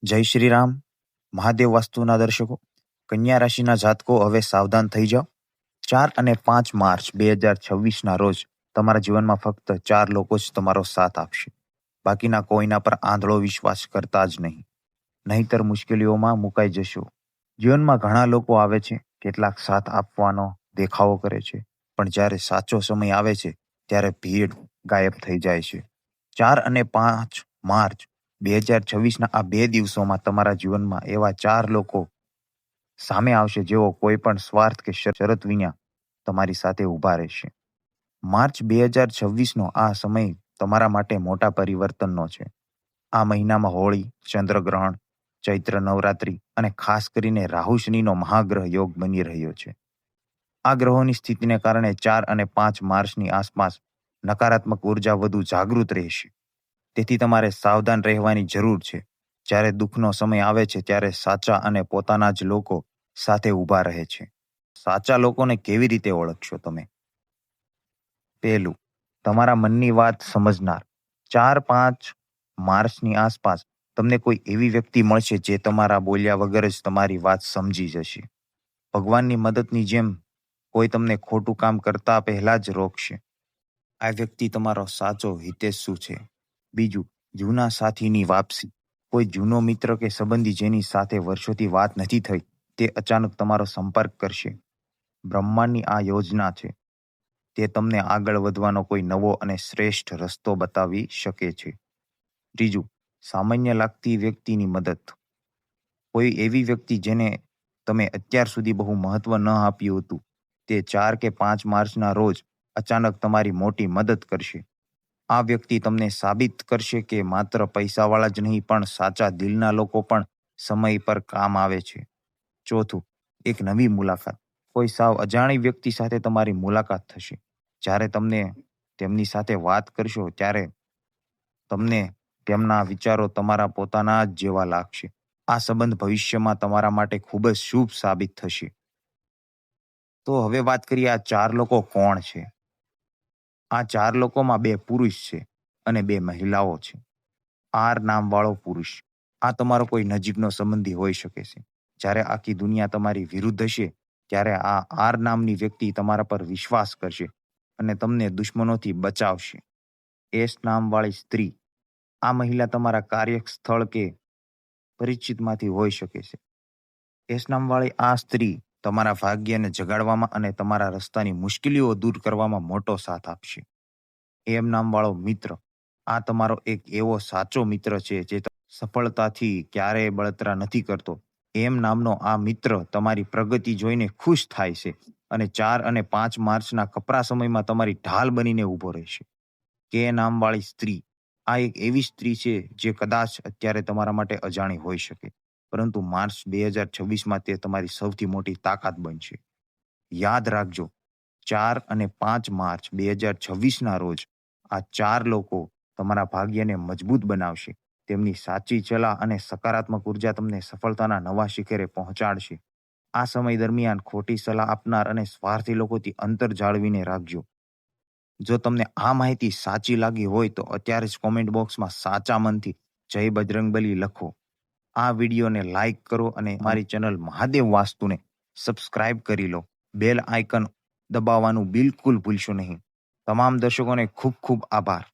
જય શ્રી રામ. મહાદેવ વાસ્તુના દર્શકો, કન્યા રાશિના જાતકો હવે સાવધાન થઈ જાઓ. 4 અને 5 માર્ચ 2026ના રોજ તમારા જીવનમાં ફક્ત 4 લોકો જ તમારો સાથ આપશે. બાકીના કોઈના પર આંધળો વિશ્વાસ કરતા જ નહીં, નહીંતર મુશ્કેલીઓમાં મુકાઈ જશો. જીવનમાં ઘણા લોકો આવે છે, કેટલાક સાથ આપવાનો દેખાવો કરે છે, પણ જ્યારે સાચો સમય આવે છે ત્યારે ભીડ ગાયબ થઈ જાય છે. 4 અને 5 માર્ચ 2026ના આ 2 દિવસોમાં તમારા જીવનમાં એવા 4 લોકો સામે આવશે જેઓ કોઈ પણ સ્વાર્થ કે શરત વિના તમારી સાથે ઊભા રહેશે. માર્ચ 2026નો આ સમય તમારા માટે મોટા પરિવર્તનનો છે. આ મહિનામાં હોળી, ચંદ્રગ્રહણ, ચૈત્ર નવરાત્રિ અને ખાસ કરીને રાહુ શનિનો મહાગ્રહ યોગ બની રહ્યો છે. આ ગ્રહોની સ્થિતિને કારણે 4 અને 5 માર્ચની આસપાસ નકારાત્મક ઉર્જા વધુ જાગૃત રહેશે. તેથી તમારે સાવધાન રહેવાની જરૂર છે. જ્યારે દુઃખનો સમય આવે છે ત્યારે સાચા અને પોતાના જ લોકો સાથે ઊભા રહે છે. સાચા લોકોને કેવી રીતે ઓળખશો તમે? પહેલું, તમારા મનની વાત સમજનાર. 4-5 માર્ચની આસપાસ તમને કોઈ એવી વ્યક્તિ મળશે જે તમારા બોલ્યા વગર જ તમારી વાત સમજી જશે. ભગવાનની મદદની જેમ કોઈ તમને ખોટું કામ કરતા પહેલા જ રોકશે. આ વ્યક્તિ તમારો સાચો હિતેશુ છે. બીજું, જૂના સાથીની વાપસી. કોઈ જૂનો મિત્ર કે સંબંધી જેની સાથે વર્ષોથી વાત નથી થઈ તે અચાનક તમારો સંપર્ક કરશે. બ્રહ્માંડની આ યોજના છે. તે તમને આગળ વધવાનો કોઈ નવો અને શ્રેષ્ઠ રસ્તો બતાવી શકે છે. ત્રીજું, સામાન્ય લાગતી વ્યક્તિની મદદ. કોઈ એવી વ્યક્તિ જેને તમે અત્યાર સુધી બહુ મહત્વ ન આપ્યું હતું, તે 4 કે 5 માર્ચના રોજ અચાનક તમારી મોટી મદદ કરશે. આ વ્યક્તિ તમને સાબિત કરશે કે માત્ર પૈસાવાળા જ નહીં પણ સાચા દિલના લોકો પણ સમય પર કામ આવે છે. ચોથું, એક નવી મુલાકાત. કોઈ સાવ અજાણી વ્યક્તિ સાથે તમારી મુલાકાત થશે. જ્યારે તમને તેમની સાથે વાત કરશો ત્યારે તમને તેમના વિચારો તમારા પોતાના જ જેવા લાગશે. આ સંબંધ ભવિષ્યમાં તમારા માટે ખૂબ જ શુભ સાબિત થશે. તો હવે વાત કરીએ આ 4 લોકો કોણ છે. આ 4 લોકોમાં 2 પુરુષ છે અને 2 મહિલાઓ છે. આર નામવાળો પુરુષ. આ તમારો કોઈ નજીકનો સંબંધી હોઈ શકે છે. જ્યારે આખી દુનિયા તમારી વિરુદ્ધ હશે ત્યારે આ આર નામની વ્યક્તિ તમારા પર વિશ્વાસ કરશે અને તમને દુશ્મનોથી બચાવશે. એસ નામવાળી સ્ત્રી. આ મહિલા તમારા કાર્યસ્થળ કે પરિચિતમાંથી હોઈ શકે છે. એસ નામવાળી આ સ્ત્રી તમારા ભાગ્યને જગાડવામાં અને તમારા રસ્તાની મુશ્કેલીઓ દૂર કરવામાં મોટો સાથ આપશે. એમ નામવાળો મિત્ર. આ તમારો એક એવો સાચો મિત્ર છે જે સફળતાથી ક્યારેય બળતરા નથી કરતો. એમ નામનો આ મિત્ર તમારી પ્રગતિ જોઈને ખુશ થાય છે અને 4 અને 5 માર્ચના કપરા સમયમાં તમારી ઢાલ બનીને ઊભો રહેશે. કે નામવાળી સ્ત્રી. આ એક એવી સ્ત્રી છે જે કદાચ અત્યારે તમારા માટે અજાણી હોઈ શકે, પરંતુ માર્ચ 2026માં તે તમારી સૌથી મોટી તાકાત બનશે. યાદ રાખજો, 4 અને 5 માર્ચ 2026ના રોજ આ 4 લોકો તમારા ભાગ્યને મજબૂત બનાવશે. તેમની સાચી સલાહ અને સકારાત્મક ઉર્જા તમને સફળતાના નવા શિખરે પહોંચાડશે. આ સમય દરમિયાન ખોટી સલાહ આપનાર અને સ્વાર્થી લોકોથી અંતર જાળવીને રાખજો. જો તમને આ માહિતી સાચી લાગી હોય તો અત્યારે જ કોમેન્ટ બોક્સમાં સાચા મનથી જય બજરંગબલી લખો. આ વિડીયોને લાઈક કરો અને મારી ચેનલ મહાદેવ વાસ્તુને સબસ્ક્રાઇબ કરી લો. બેલ આઇકન દબાવવાનું બિલકુલ ભૂલશો નહીં. તમામ દર્શકોને ખૂબ ખૂબ આભાર.